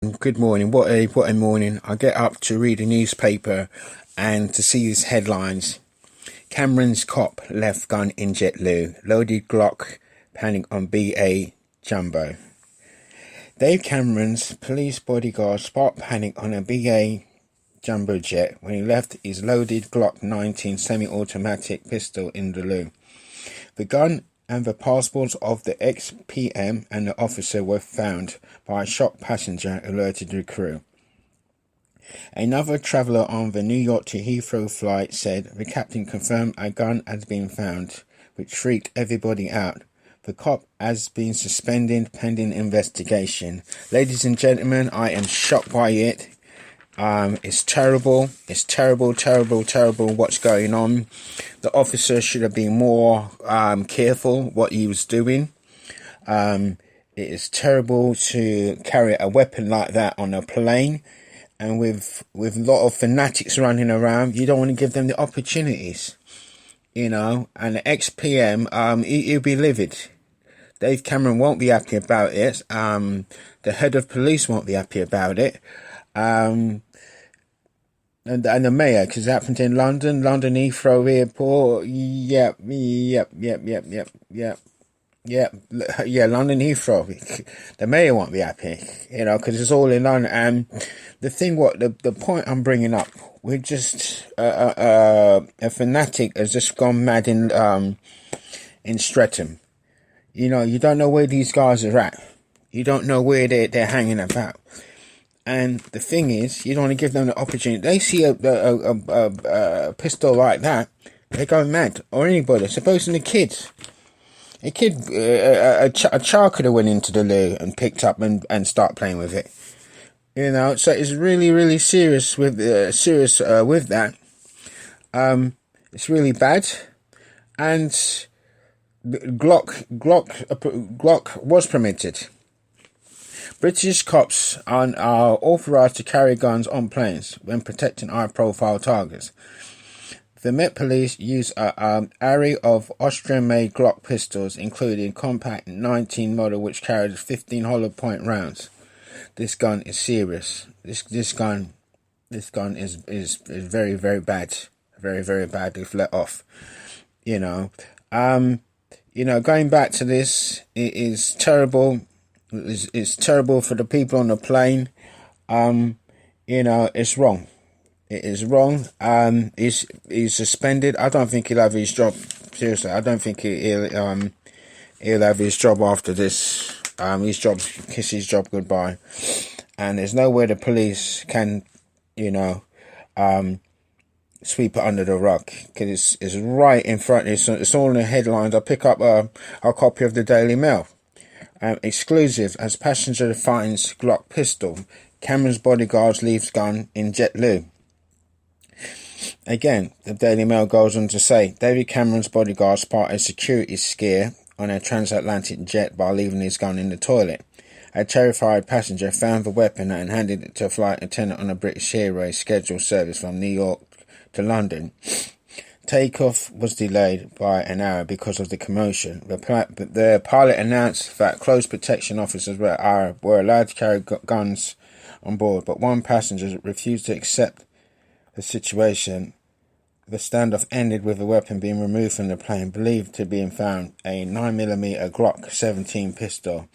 Good morning. What a morning. I get up to read a newspaper and to see these headlines. Cameron's cop left gun in JetBlue. Loaded Glock panic on BA Jumbo. Dave Cameron's police bodyguard sparked panic on a BA Jumbo jet when he left his loaded Glock 19 semi-automatic pistol in the loo. The gun and the passports of the ex-PM and the officer were found by a shocked passenger, alerted the crew. Another traveller on the New York to Heathrow flight said the captain confirmed a gun has been found, which freaked everybody out. The cop has been suspended pending investigation. Ladies and gentlemen, I am shocked by it. It's terrible. It's terrible what's going on. The officer should have been more careful what he was doing. It is terrible to carry a weapon like that on a plane, and with a lot of fanatics running around, you don't want to give them the opportunities, and the ex-PM, he'll be livid. Dave Cameron won't be happy about it. The head of police won't be happy about it. And the mayor, because it happened in London Heathrow Airport. Yep, London Heathrow. The mayor won't be happy, because it's all in London. And the point I'm bringing up, we're just a fanatic has just gone mad in Streatham. You don't know where these guys are at. You don't know where they're hanging about. And the thing is, you don't want to give them the opportunity. They see a pistol like that, they go mad. Or anybody, supposing the kids. A child could have went into the loo and picked up and start playing with it. So it's really serious with that. It's really bad. And Glock was permitted. British cops are authorised to carry guns on planes when protecting high-profile targets. The Met Police use an array of Austrian-made Glock pistols, including compact 19 model, which carries 15 hollow-point rounds. This gun is serious. This gun is very bad, very bad if let off. Going back to this, it is terrible. It's terrible for the people on the plane. It's wrong. It is wrong. He's suspended. I don't think he'll have his job. Seriously, I don't think he'll have his job after this. Kiss his job goodbye. And there's no way the police can, sweep it under the rug, because it's right in front. It's all in the headlines. I pick up a copy of the Daily Mail. Exclusive, as passenger finds Glock pistol. Cameron's bodyguards leaves gun in JetBlue. Again, the Daily Mail goes on to say, David Cameron's bodyguard sparked a security scare on a transatlantic jet by leaving his gun in the toilet. A terrified passenger found the weapon and handed it to a flight attendant on a British Airways scheduled service from New York to London. Takeoff was delayed by an hour because of the commotion. The pilot announced that close protection officers were allowed to carry guns on board, but one passenger refused to accept the situation. The standoff ended with the weapon being removed from the plane, believed to be found a 9mm Glock 17 pistol.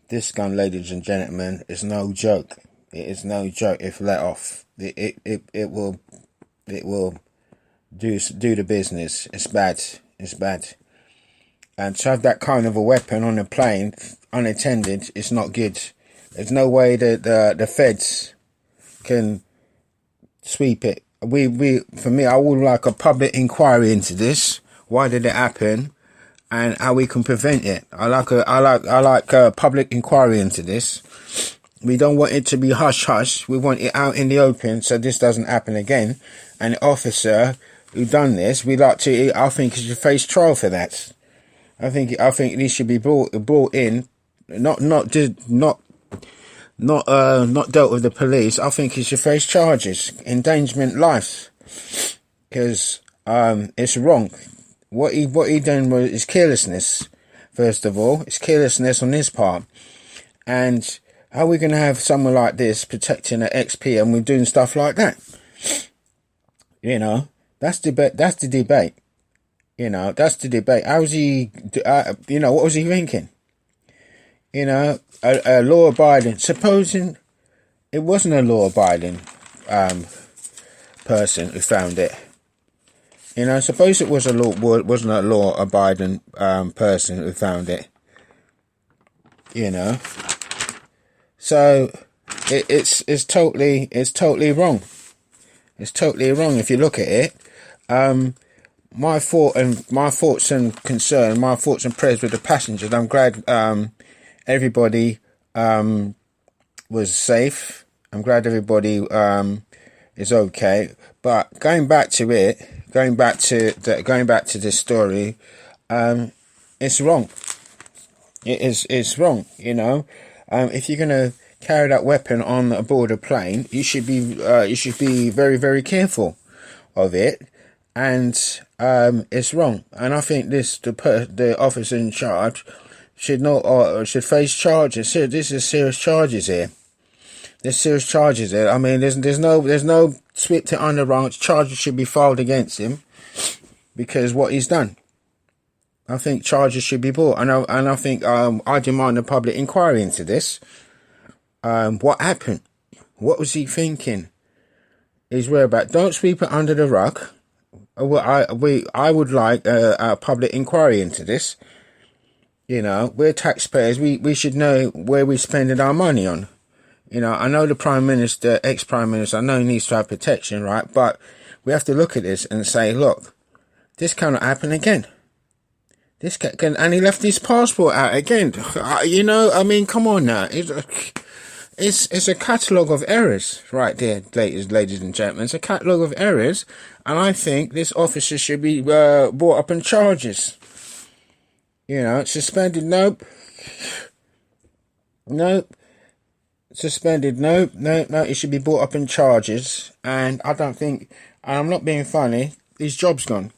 This gun, ladies and gentlemen, is no joke. It is no joke if let off. It will do the business. It's bad. And to have that kind of a weapon on a plane unattended, it's not good. There's no way that the feds can sweep it. For me, I would like a public inquiry into this. Why did it happen, and how we can prevent it? I like a public inquiry into this. We don't want it to be hush hush. We want it out in the open so this doesn't happen again. And the officer who done this, I think he should face trial for that. I think he should be brought in, not dealt with the police. I think he should face charges, endangerment life, because it's wrong. What he done is carelessness. First of all, it's carelessness on his part, and How are we going to have someone like this protecting an XP and we're doing stuff like that? You know, that's debate. That's the debate. You know, that's the debate. How's he? What was he thinking? You know, a law-abiding. Supposing it wasn't a law-abiding person who found it. You know, suppose it was wasn't a law-abiding person who found it. You know, so it's totally wrong. It's totally wrong if you look at it. My thoughts and prayers with the passengers. I'm glad everybody was safe. I'm glad everybody is okay. But going back to this story, it's wrong. It's wrong. You know, if you're gonna carry that weapon on aboard a plane, you should be very, very careful of it. And it's wrong. And I think the officer in charge should face charges. This is serious charges here. There's serious charges here. I mean, there's no sweep it under rug. Charges should be filed against him because what he's done. I think charges should be brought, and I think I demand a public inquiry into this. What happened? What was he thinking? His whereabouts. Don't sweep it under the rug. I would like a public inquiry into this. You know, we're taxpayers. We should know where we're spending our money on. You know, I know the Prime Minister, ex-Prime Minister, I know he needs to have protection, right? But we have to look at this and say, look, this cannot happen again. And he left his passport out again. You know, I mean, come on now. It's a catalogue of errors right there, ladies and gentlemen. It's a catalogue of errors, and I think this officer should be brought up on charges. You know, suspended, nope. Suspended, no, he should be brought up in charges. And I don't think, and I'm not being funny, his job's gone.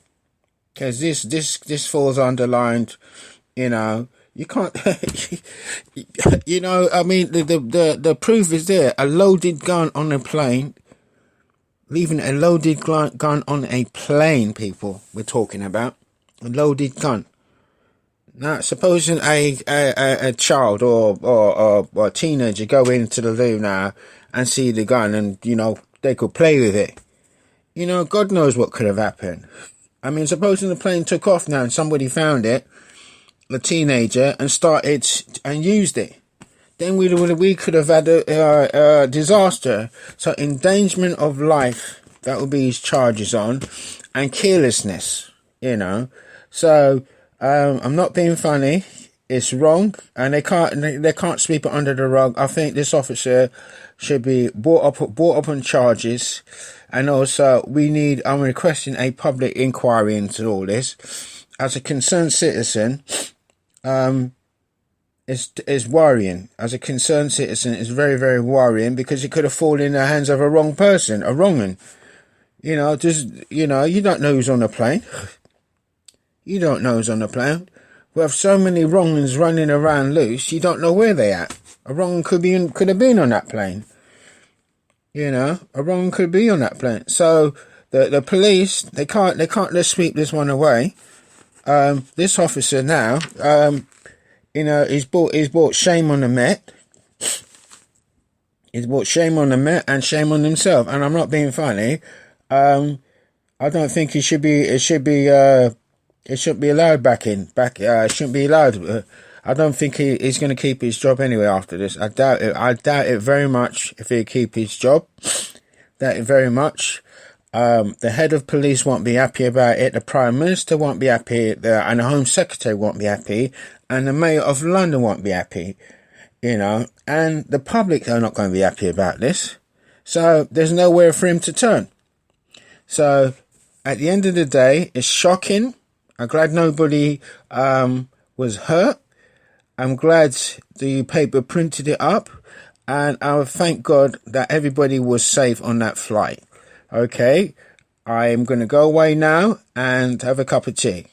Because this falls underlined, you know, you can't, you know, I mean, the proof is there. A loaded gun on a plane, leaving a loaded gun on a plane, people, we're talking about. A loaded gun. Now, supposing a child or a teenager go into the loo now and see the gun and, you know, they could play with it. You know, God knows what could have happened. I mean, supposing the plane took off now and somebody found it, a teenager, and started and used it. Then we could have had a disaster. So endangerment of life, that would be his charges on, and carelessness, you know. So I'm not being funny. It's wrong, and they can't sweep it under the rug. I think this officer should be brought up on charges, and also I'm requesting a public inquiry into all this. As a concerned citizen, it's worrying. As a concerned citizen, it's very, very worrying because it could have fallen in the hands of a wrong person, a wrong'un. You know, you don't know who's on the plane. You don't know who's on the plane. We have so many wrong'uns running around loose, you don't know where they're at. A wrong could have been on that plane. You know, a wrong could be on that plane. So the police, they can't just sweep this one away. This officer now, you know, he's brought shame on the Met. He's brought shame on the Met and shame on himself. And I'm not being funny. I don't think it should be allowed back. Shouldn't be allowed. I don't think he's going to keep his job anyway after this. I doubt it very much if he'll keep his job. Doubt it very much. The head of police won't be happy about it. The Prime Minister won't be happy. And the Home Secretary won't be happy. And the Mayor of London won't be happy. You know, and the public are not going to be happy about this. So there's nowhere for him to turn. So at the end of the day, it's shocking. I'm glad nobody was hurt. I'm glad the paper printed it up, and I thank God that everybody was safe on that flight. Okay, I'm going to go away now and have a cup of tea.